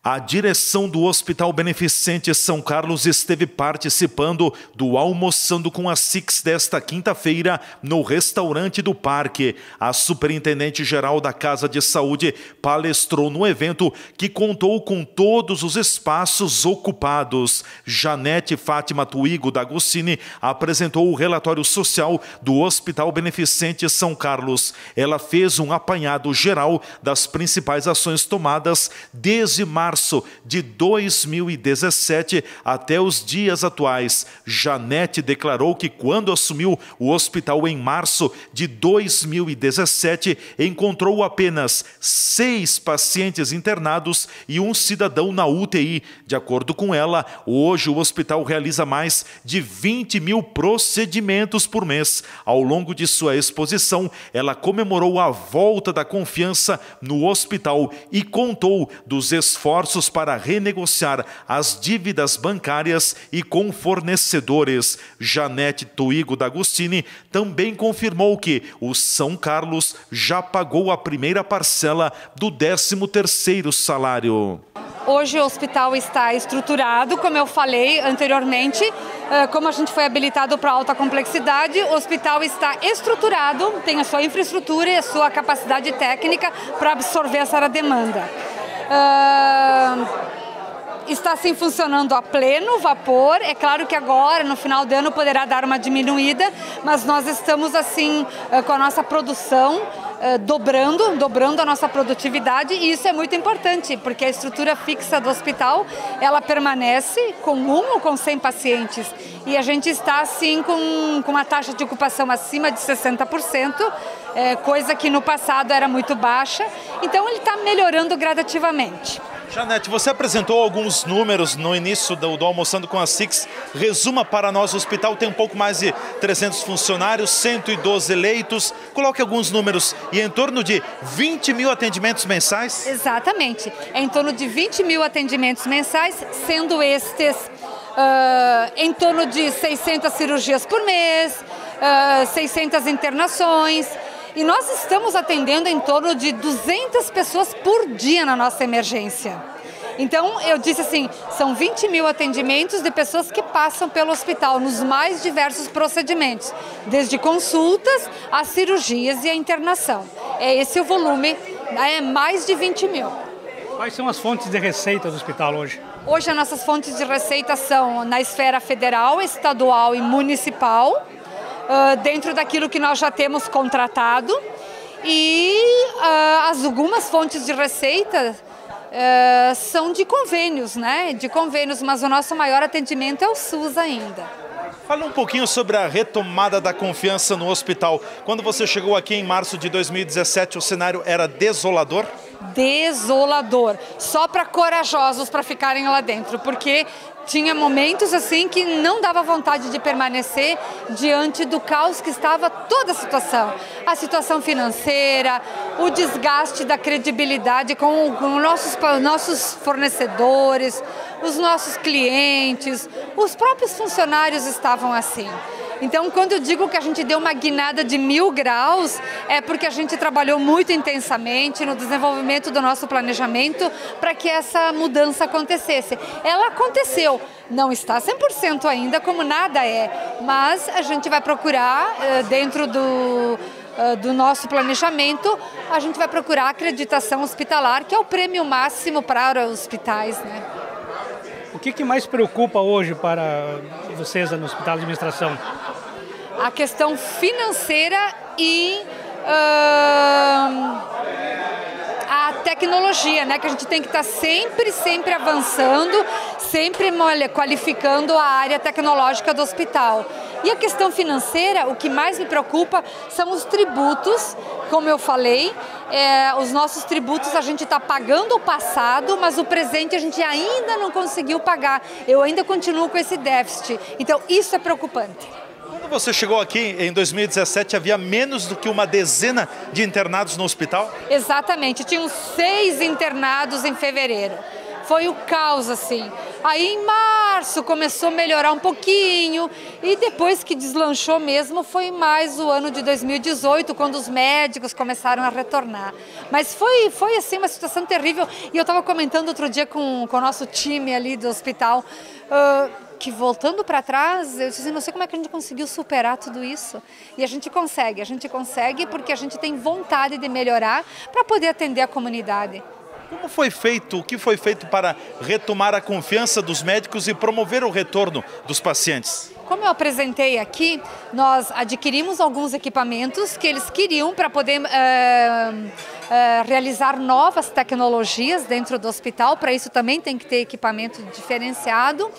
A direção do Hospital Beneficente São Carlos esteve participando do Almoçando com a Six desta quinta-feira no restaurante do Parque. A superintendente-geral da Casa de Saúde palestrou no evento, que contou com todos os espaços ocupados. Janete Fátima Tuigo D'Agostini apresentou o relatório social do Hospital Beneficente São Carlos. Ela fez um apanhado geral das principais ações tomadas desde março de 2017 até os dias atuais. Janete declarou que quando assumiu o hospital em março de 2017, encontrou apenas 6 pacientes internados e um cidadão na UTI. De acordo com ela, hoje o hospital realiza mais de 20 mil procedimentos por mês. Ao longo de sua exposição, ela comemorou a volta da confiança no hospital e contou dos esforços para renegociar as dívidas bancárias e com fornecedores. Janete Tuigo D'Agostini também confirmou que o São Carlos já pagou a primeira parcela do 13º salário. Hoje o hospital está estruturado, como eu falei anteriormente, como a gente foi habilitado para alta complexidade, o hospital está estruturado, tem a sua infraestrutura e a sua capacidade técnica para absorver essa demanda. Está sim funcionando a pleno vapor. É claro que agora, no final do ano, poderá dar uma diminuída, mas nós estamos assim com a nossa produção dobrando a nossa produtividade, e isso é muito importante, porque a estrutura fixa do hospital, ela permanece com 1 ou com 100 pacientes, e a gente está assim com uma taxa de ocupação acima de 60%, coisa que no passado era muito baixa, então ele está melhorando gradativamente. Janete, você apresentou alguns números no início do Almoçando com a Six. Resuma para nós: o hospital tem um pouco mais de 300 funcionários, 112 leitos. Coloque alguns números. E em torno de 20 mil atendimentos mensais? Exatamente. É em torno de 20 mil atendimentos mensais, sendo estes em torno de 600 cirurgias por mês, 600 internações. E nós estamos atendendo em torno de 200 pessoas por dia na nossa emergência. Então, eu disse assim, são 20 mil atendimentos de pessoas que passam pelo hospital nos mais diversos procedimentos, desde consultas, às cirurgias e a internação. É esse o volume, é mais de 20 mil. Quais são as fontes de receita do hospital hoje? Hoje, as nossas fontes de receita são na esfera federal, estadual e municipal, dentro daquilo que nós já temos contratado, e algumas fontes de receita são de convênios, né? De convênios, mas o nosso maior atendimento é o SUS ainda. Fala um pouquinho sobre a retomada da confiança no hospital. Quando você chegou aqui em março de 2017, o cenário era desolador? Desolador. Só para corajosos para ficarem lá dentro, porque tinha momentos assim que não dava vontade de permanecer diante do caos que estava toda a situação. A situação financeira, o desgaste da credibilidade com nossos fornecedores, os nossos clientes, os próprios funcionários estavam assim. Então, quando eu digo que a gente deu uma guinada de 1000 graus, é porque a gente trabalhou muito intensamente no desenvolvimento do nosso planejamento para que essa mudança acontecesse. Ela aconteceu, não está 100% ainda, como nada é, mas a gente vai procurar, dentro do nosso planejamento, a gente vai procurar a acreditação hospitalar, que é o prêmio máximo para os hospitais, né? O que mais preocupa hoje para vocês no Hospital de Administração? A questão financeira e a tecnologia, né? Que a gente tem que estar sempre avançando, sempre qualificando a área tecnológica do hospital. E a questão financeira, o que mais me preocupa são os tributos, como eu falei. Os nossos tributos a gente está pagando o passado, mas o presente a gente ainda não conseguiu pagar. Eu ainda continuo com esse déficit. Então, isso é preocupante. Quando você chegou aqui em 2017, havia menos do que uma dezena de internados no hospital? Exatamente. Tinham 6 internados em fevereiro. Foi o caos, assim. Aí em março começou a melhorar um pouquinho e depois que deslanchou mesmo foi mais o ano de 2018, quando os médicos começaram a retornar. Mas foi assim uma situação terrível e eu estava comentando outro dia com o nosso time ali do hospital, que voltando para trás, eu disse, não sei como é que a gente conseguiu superar tudo isso. E a gente consegue porque a gente tem vontade de melhorar para poder atender a comunidade. Como foi feito, o que foi feito para retomar a confiança dos médicos e promover o retorno dos pacientes? Como eu apresentei aqui, nós adquirimos alguns equipamentos que eles queriam para poder realizar novas tecnologias dentro do hospital. Para isso também tem que ter equipamento diferenciado.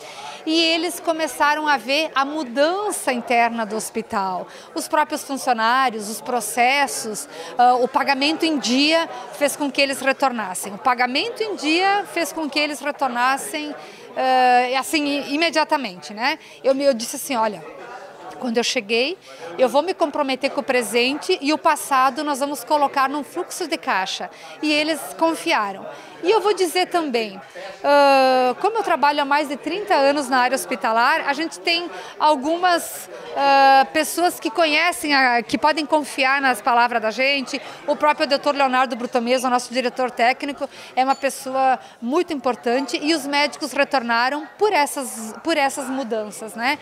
E eles começaram a ver a mudança interna do hospital. Os próprios funcionários, os processos, o pagamento em dia fez com que eles retornassem. O pagamento em dia fez com que eles retornassem assim, imediatamente, né? Eu disse assim, olha, quando eu cheguei, eu vou me comprometer com o presente e o passado nós vamos colocar num fluxo de caixa. E eles confiaram. E eu vou dizer também, como eu trabalho há mais de 30 anos na área hospitalar, a gente tem algumas pessoas que conhecem, que podem confiar nas palavras da gente. O próprio Dr. Leonardo Brutomeso, nosso diretor técnico, é uma pessoa muito importante e os médicos retornaram por essas mudanças, né?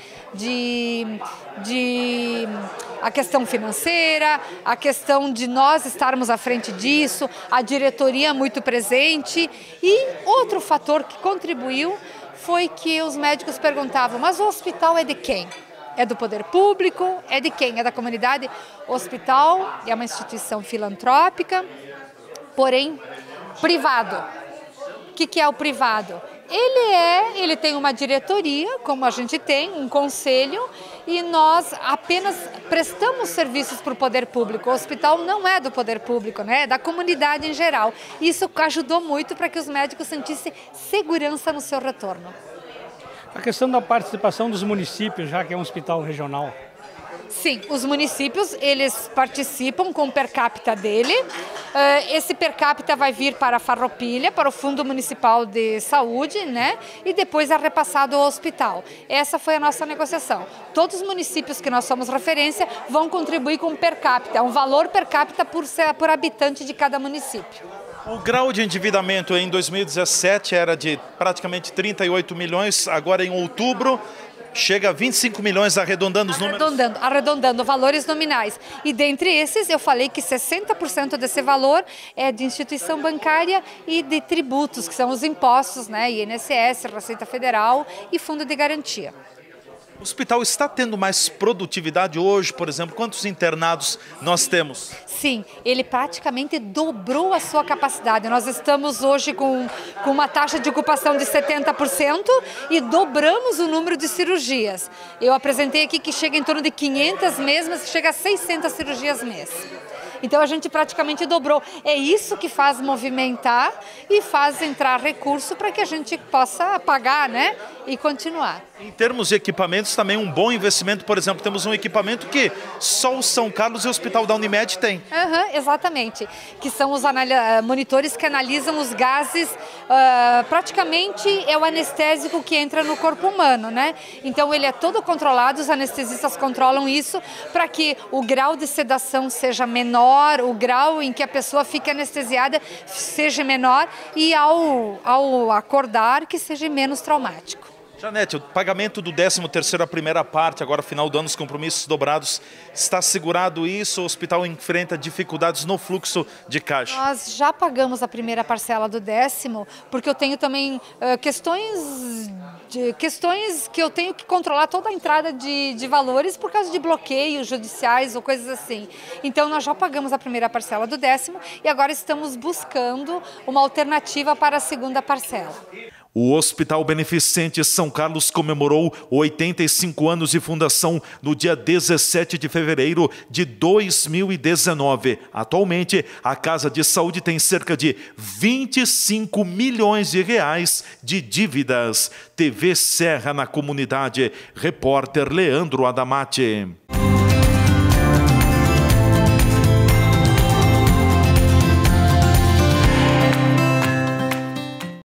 A questão financeira, a questão de nós estarmos à frente disso, a diretoria muito presente. E outro fator que contribuiu foi que os médicos perguntavam, mas o hospital é de quem? É do poder público? É de quem? É da comunidade? O hospital é uma instituição filantrópica, porém privado. O que é o privado? Ele tem uma diretoria, como a gente tem, um conselho, e nós apenas prestamos serviços para o poder público. O hospital não é do poder público, né? É da comunidade em geral. Isso ajudou muito para que os médicos sentissem segurança no seu retorno. A questão da participação dos municípios, já que é um hospital regional. Sim, os municípios, eles participam com o per capita dele. Esse per capita vai vir para a Farroupilha, para o Fundo Municipal de Saúde, né? E depois é repassado ao hospital. Essa foi a nossa negociação. Todos os municípios que nós somos referência vão contribuir com o per capita, um valor per capita por habitante de cada município. O grau de endividamento em 2017 era de praticamente 38 milhões, agora em outubro chega a 25 milhões, arredondando os números? Arredondando valores nominais. E dentre esses, eu falei que 60% desse valor é de instituição bancária e de tributos, que são os impostos, né? INSS, Receita Federal e Fundo de Garantia. O hospital está tendo mais produtividade hoje, por exemplo? Quantos internados nós temos? Sim, ele praticamente dobrou a sua capacidade. Nós estamos hoje com uma taxa de ocupação de 70% e dobramos o número de cirurgias. Eu apresentei aqui que chega em torno de 500 mês, mas chega a 600 cirurgias mês. Então a gente praticamente dobrou. É isso que faz movimentar e faz entrar recurso para que a gente possa pagar, né? E continuar. Em termos de equipamentos, também um bom investimento. Por exemplo, temos um equipamento que só o São Carlos e o Hospital da Unimed tem. Exatamente. Que são os monitores que analisam os gases. Praticamente é o anestésico que entra no corpo humano, né? Então ele é todo controlado, os anestesistas controlam isso para que o grau de sedação seja menor, o grau em que a pessoa fica anestesiada seja menor e ao acordar que seja menos traumático. Janete, o pagamento do 13º, a primeira parte, agora final do ano, os compromissos dobrados, está assegurado isso? O hospital enfrenta dificuldades no fluxo de caixa? Nós já pagamos a primeira parcela do 10º, porque eu tenho também questões que eu tenho que controlar toda a entrada de valores por causa de bloqueios judiciais ou coisas assim. Então nós já pagamos a primeira parcela do 10º e agora estamos buscando uma alternativa para a segunda parcela. O Hospital Beneficente São Carlos comemorou 85 anos de fundação no dia 17 de fevereiro de 2019. Atualmente, a Casa de Saúde tem cerca de 25 milhões de reais de dívidas. TV Serra na comunidade. Repórter Leandro Adamati.